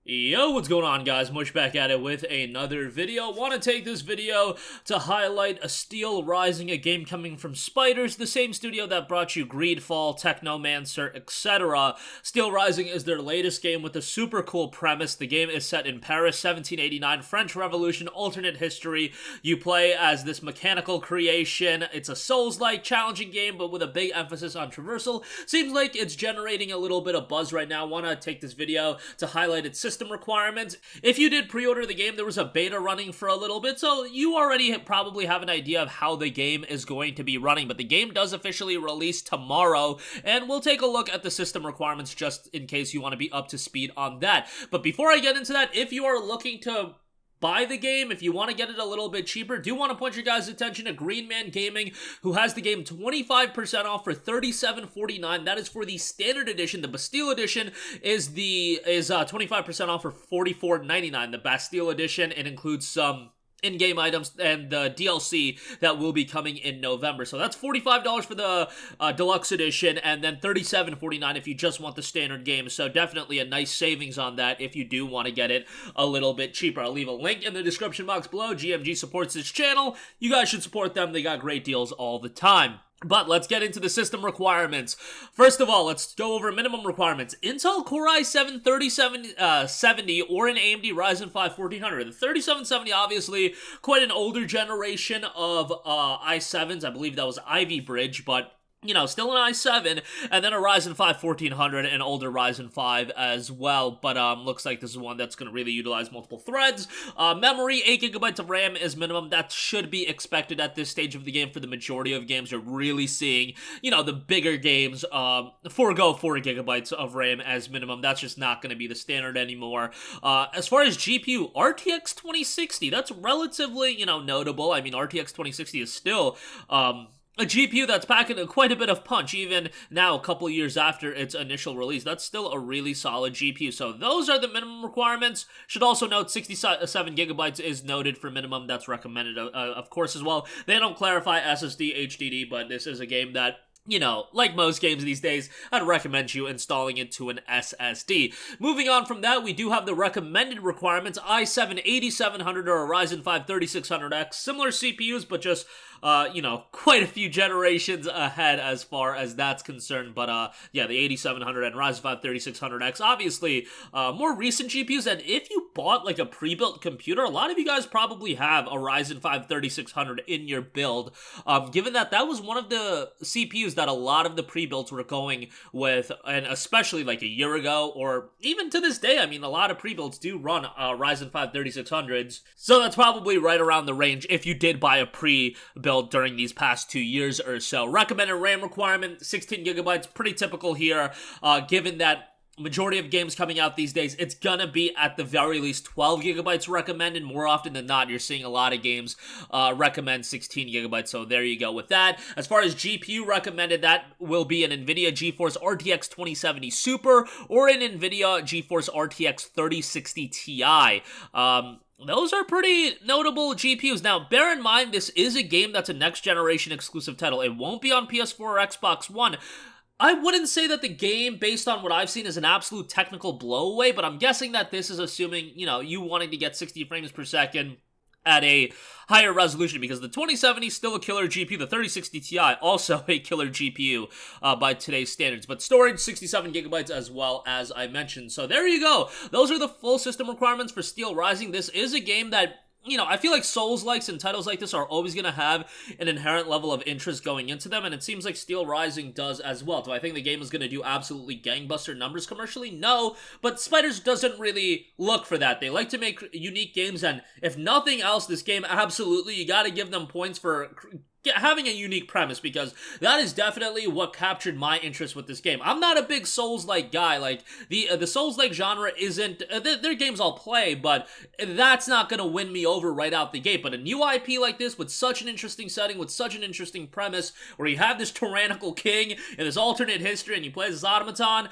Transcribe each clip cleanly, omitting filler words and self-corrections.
Yo, what's going on, guys? Mush back at it with another video. Want to take this video to highlight a Steelrising, a game coming from Spiders, the same studio that brought you Greedfall, Technomancer, etc. Steelrising is their latest game with a super cool premise. The game is set in Paris, 1789, French Revolution, alternate history. You play as this mechanical creation. It's a Souls-like, challenging game, but with a big emphasis on traversal. Seems like it's generating a little bit of buzz right now. Want to take this video to highlight its system requirements. If you did pre-order the game, there was a beta running for a little bit, so you already probably have an idea of how the game is going to be running, but the game does officially release tomorrow, and we'll take a look at the system requirements just in case you want to be up to speed on that. But before I get into that, if you are looking to buy the game, if you want to get it a little bit cheaper, do want to point your guys' attention to Green Man Gaming, who has the game 25% off for $37.49. That is for the standard edition. The Bastille edition is 25% off for $44.99. The Bastille edition, it includes some in-game items and the DLC that will be coming in November. So that's $45 for the deluxe edition, and then $37.49 if you just want the standard game. So definitely a nice savings on that if you do want to get it a little bit cheaper. I'll leave a link in the description box below. GMG supports this channel. You guys should support them. They got great deals all the time. But let's get into the system requirements. First of all, let's go over minimum requirements. Intel Core i7 3770 or an AMD Ryzen 5 1400. The 3770, obviously, quite an older generation of i7s. I believe that was Ivy Bridge, but you know, still an i7, and then a Ryzen 5 1400, an older Ryzen 5 as well, but looks like this is one that's going to really utilize multiple threads. Memory, 8GB of RAM is minimum. That should be expected at this stage of the game for the majority of games. You're really seeing, you know, the bigger games forego 4GB of RAM as minimum. That's just not going to be the standard anymore. As far as GPU, RTX 2060, that's relatively, you know, notable. I mean, RTX 2060 is still a GPU that's packing quite a bit of punch, even now, a couple years after its initial release. That's still a really solid GPU. So those are the minimum requirements. Should also note 67GB is noted for minimum. That's recommended, of course, as well. They don't clarify SSD, HDD, but this is a game that, you know, like most games these days, I'd recommend you installing it to an SSD. Moving on from that, we do have the recommended requirements. i7 8700 or a Ryzen 5 3600X. Similar CPUs, but just, you know, quite a few generations ahead as far as that's concerned. But, yeah, the 8700 and Ryzen 5 3600X, obviously, more recent GPUs. And if you bought, like, a pre-built computer, a lot of you guys probably have a Ryzen 5 3600 in your build. Given that that was one of the CPUs that a lot of the pre-builds were going with, and especially like a year ago, or even to this day, I mean, a lot of pre-builds do run Ryzen 5 3600s, so that's probably right around the range if you did buy a pre-build during these past 2 years or so. Recommended RAM requirement, 16GB, pretty typical here, given that majority of games coming out these days, it's gonna be at the very least 12GB recommended. More often than not, you're seeing a lot of games recommend 16GB, so there you go with that. As far as GPU recommended, that will be an NVIDIA GeForce RTX 2070 Super or an NVIDIA GeForce RTX 3060 Ti. Those are pretty notable GPUs. Now, bear in mind, this is a game that's a next-generation exclusive title. It won't be on PS4 or Xbox One. I wouldn't say that the game, based on what I've seen, is an absolute technical blowaway, but I'm guessing that this is assuming, you know, you wanting to get 60 frames per second at a higher resolution, because the 2070 is still a killer GPU. The 3060 Ti, also a killer GPU by today's standards. But storage, 67GB as well, as I mentioned. So there you go. Those are the full system requirements for Steelrising. This is a game that, you know, I feel like Souls-likes and titles like this are always going to have an inherent level of interest going into them, and it seems like Steelrising does as well. Do I think the game is going to do absolutely gangbuster numbers commercially? No, but Spiders doesn't really look for that. They like to make unique games, and if nothing else, this game, absolutely, you got to give them points for having a unique premise, because that is definitely what captured my interest with this game. I'm not a big Souls-like guy. Like, the Souls-like genre isn't, their games I'll play, but that's not gonna win me over right out the gate. But a new IP like this, with such an interesting setting, with such an interesting premise, where you have this tyrannical king and this alternate history, and you play this automaton,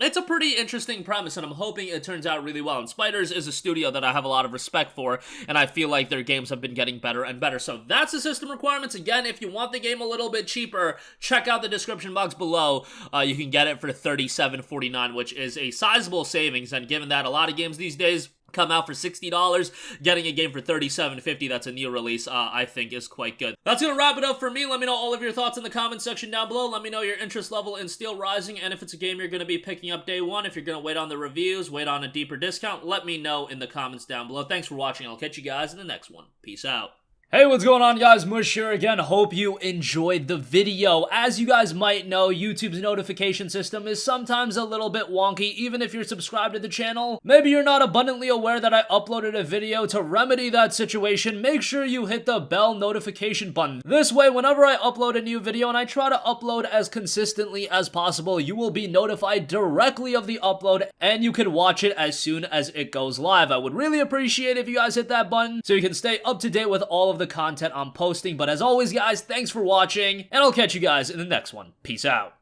It's a pretty interesting premise, and I'm hoping it turns out really well. And Spiders is a studio that I have a lot of respect for, and I feel like their games have been getting better and better. So that's the system requirements. Again, if you want the game a little bit cheaper, check out the description box below. You can get it for $37.49, which is a sizable savings, and given that a lot of games these days come out for $60, getting a game for $37.50 that's a new release, I think is quite good. That's gonna wrap it up for me. Let me know all of your thoughts in the comment section down below. Let me know your interest level in Steelrising, and if it's a game you're gonna be picking up day one, if you're gonna wait on the reviews, wait on a deeper discount, let me know in the comments down below. Thanks for watching. I'll catch you guys in the next one. Peace out. Hey, what's going on, guys? Mush here again. Hope you enjoyed the video. As you guys might know, YouTube's notification system is sometimes a little bit wonky, even if you're subscribed to the channel. Maybe you're not abundantly aware that I uploaded a video. To remedy that situation, make sure you hit the bell notification button. This way, whenever I upload a new video, and I try to upload as consistently as possible, you will be notified directly of the upload, and you can watch it as soon as it goes live. I would really appreciate if you guys hit that button so you can stay up to date with all of the content I'm posting. But as always, guys, thanks for watching, and I'll catch you guys in the next one. Peace out.